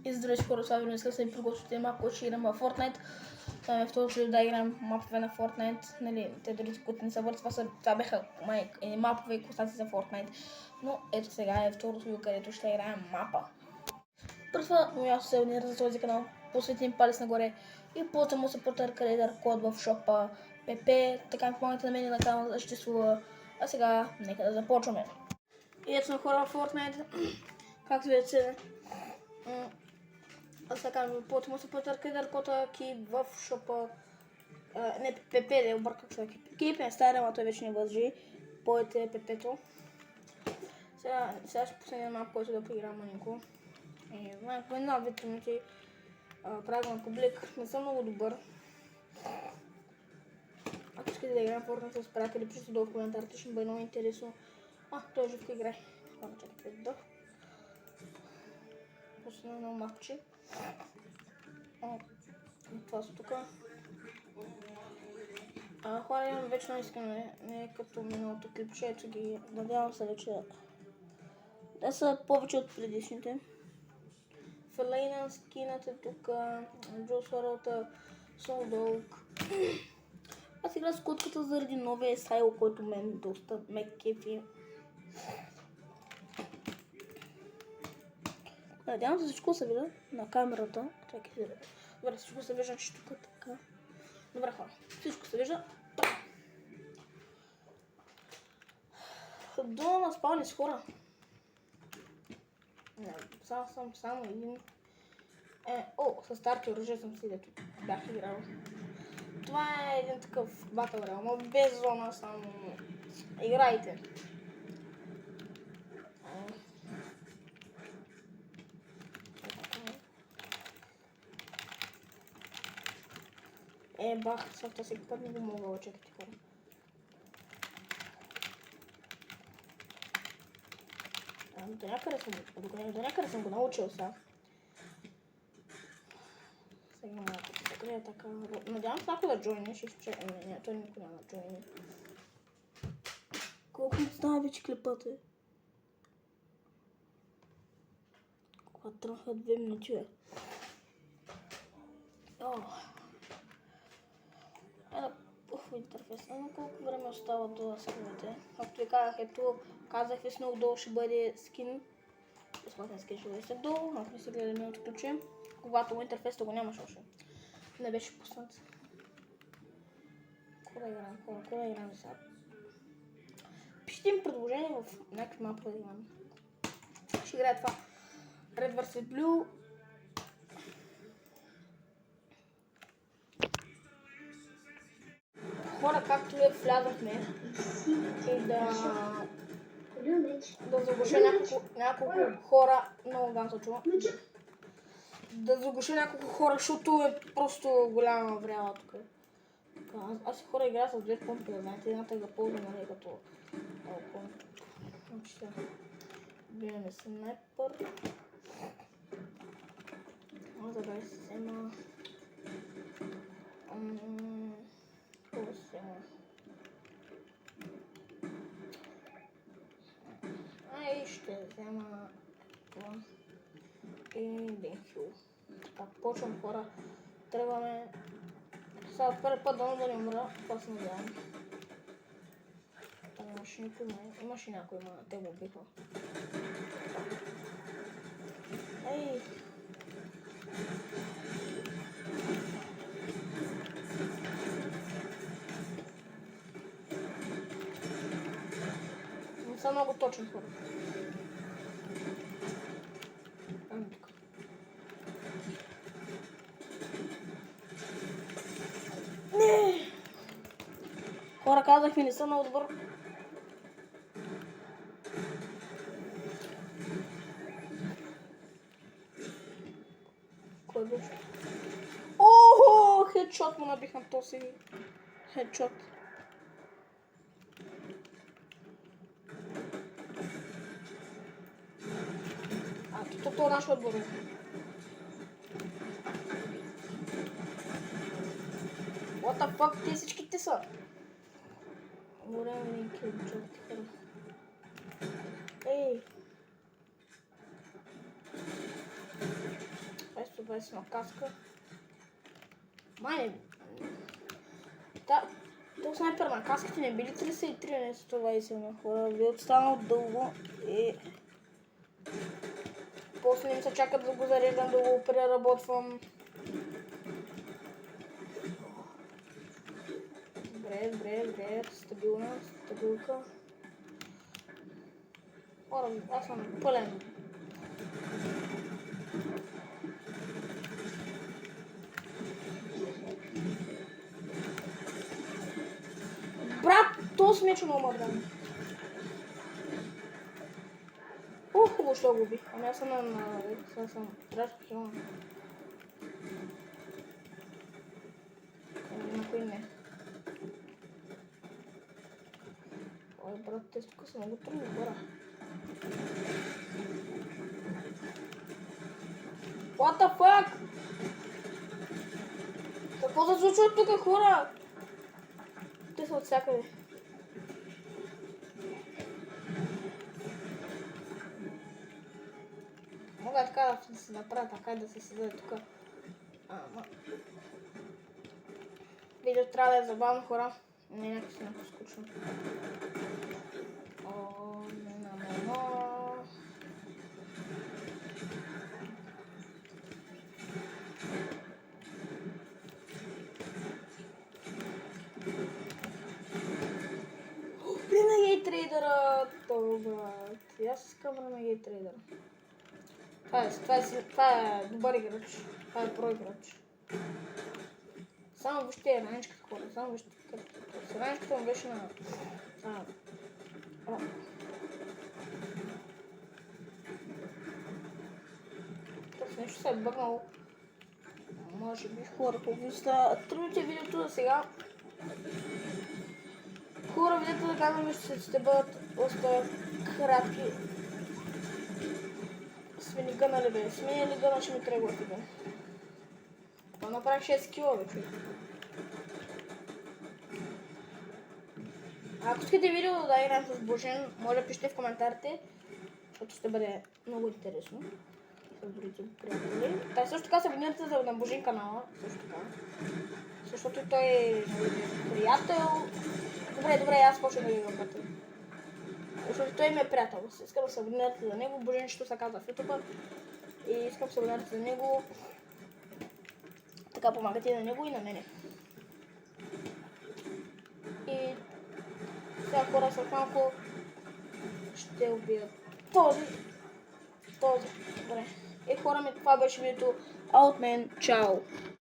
И здравейте хора, с вами днес се приготвите малко, че играм в Fortnite. Второто да играм мапове на Fortnite, нали, те другите, които не са върти, това бяха мапове и класации за Fortnite. Но ето сега е второто видео, където ще играем мапа. Първо, аз се абонирах за този канал, посвети им палец нагоре и ползвам му съпортър кредитър код в шопа PP, така ми помагате на мен и на канала да съществува. А сега, нека да започваме. И ето сме хора в Fortnite, както видите. Аз така ми ползвам му съпортър кредитър кода ки в шопа. Не, PP, да обърках се. Кейп е стария, ама той вече не възжи. Поете PP-то. Сега ще последния мап, който да поиграм маленко. По една-две минути правя на публик. Не съм много добър. Ако искате да играем Fortnite с приятели, пишете долу в коментарите, ще ми бъде много интересно. Той е живко играе. Хора, чакайте да. Просто едно мапче. Това са тука. Хора, имам вечно искане, не като миналото клипче, ето ги, надявам се вече да са повече от предишните. Фелейна скината тук, Джо Соралта, Солдолк. Аз игра с котката заради новия стайл, който мен доста ме кефи. Надявам се всичко се вижда на камерата. Чакайте, добре, всичко се вижда, че тук така. Добре хора, всичко се вижда. До на спални с хора. Не, само един. С старти оръжие съм си, дето бях играл. Това е един такъв Battle Royale, но без зона, само играйте. Бах, сега всеки път не го мога да чекате хора. До някъде съм го научил сега. Сега малко да закрия така. Надявам се някой да джойне, ще изчекам. Не, той никой няма да джойне. Колко ми става вече клипът е? Когато тръгнаха 2 минути бе. Интерфейс. Колко време остава до скините? Както ви казах, ето казах ви много долу ще бъде скин. Безплатен скин ще бъде след долу, ако не се гледаме от ключе. Когато интерфейсът го нямаше още. Не беше пуснат. Кога играм сега? Пишете им предложение в някакви мапа да играм. Ще играя това. Red vs Blue. Хора, както влязахме и да заглуша няколко хора, много гам се чува, да заглуша няколко хора, защото е просто голяма вряла тук. Аз си хора играя с 2 помпи, да знаете, едната ga ползвам, нали, като помпи. Значи сега, биеме снайпър. Да се взема... Ще взема това и Бенхил. Така, почвам хора. Тръгваме. Сега първи път да не умра, това се надявам. Там имаше никой, имаше някой, те го биха. Ей! Не съм много точен хора. Не! Хора, казах ми, не съм много добър. Кой беше? Охо! Хедшот му набих на този. Хедшот. Това е наш отбор. What the fuck, те всичките са? Големи килчовки хора. Ей! 121 каска. Май то снайпер на каските не били 33, не 121 хора. Ви останал дълго и после не ми се чакат да го зареждам, да го преработвам. Добре, стабилка. Хора, аз съм пълен. Брат, то смече много мърдам. Хубаво, що го убих. Ами аз съм трашка хилна. На кой не. Ой, брат, те тук са много трудни хора. What the fuck? Какво се случва тук, хора? Те са от всякъде. Мога така да се направя, така да се седа тук. Видео трябва да е забавно, хора. Не е някакси много скучно. Renegade трейдъра! Брат. И аз искам Renegade трейдъра. Това е добър играч. Това е про играч. Само вижте раничката, хора. Само вижте. Раничката му беше на... Просто нещо се е бъгнало. Може би хора, повиста. Трудните видеото за сега. Хора, видеото да казвам, ще бъдат доста кратки. Смени гъна ли бе? Смени ли гъна, ще ми трябва да бе? Това направих 6 кила, бе, човек. Ако искате видео да играем с Божен, може да пишете в коментарите, защото ще бъде много интересно. С другите приятели. Та също така се абонирате на Божен канала, също така. Защото той е приятел. Добре, аз почвам да ги въпътя. Защото той ми е приятел. Искам да се абонирате за него. Божен, що се казва в YouTube. И искам да се абонирате за него. Така помагате и на него и на мене. И сега хора след малко ще убият този. Добре. И хора ми, това беше видеото от мен. Чао!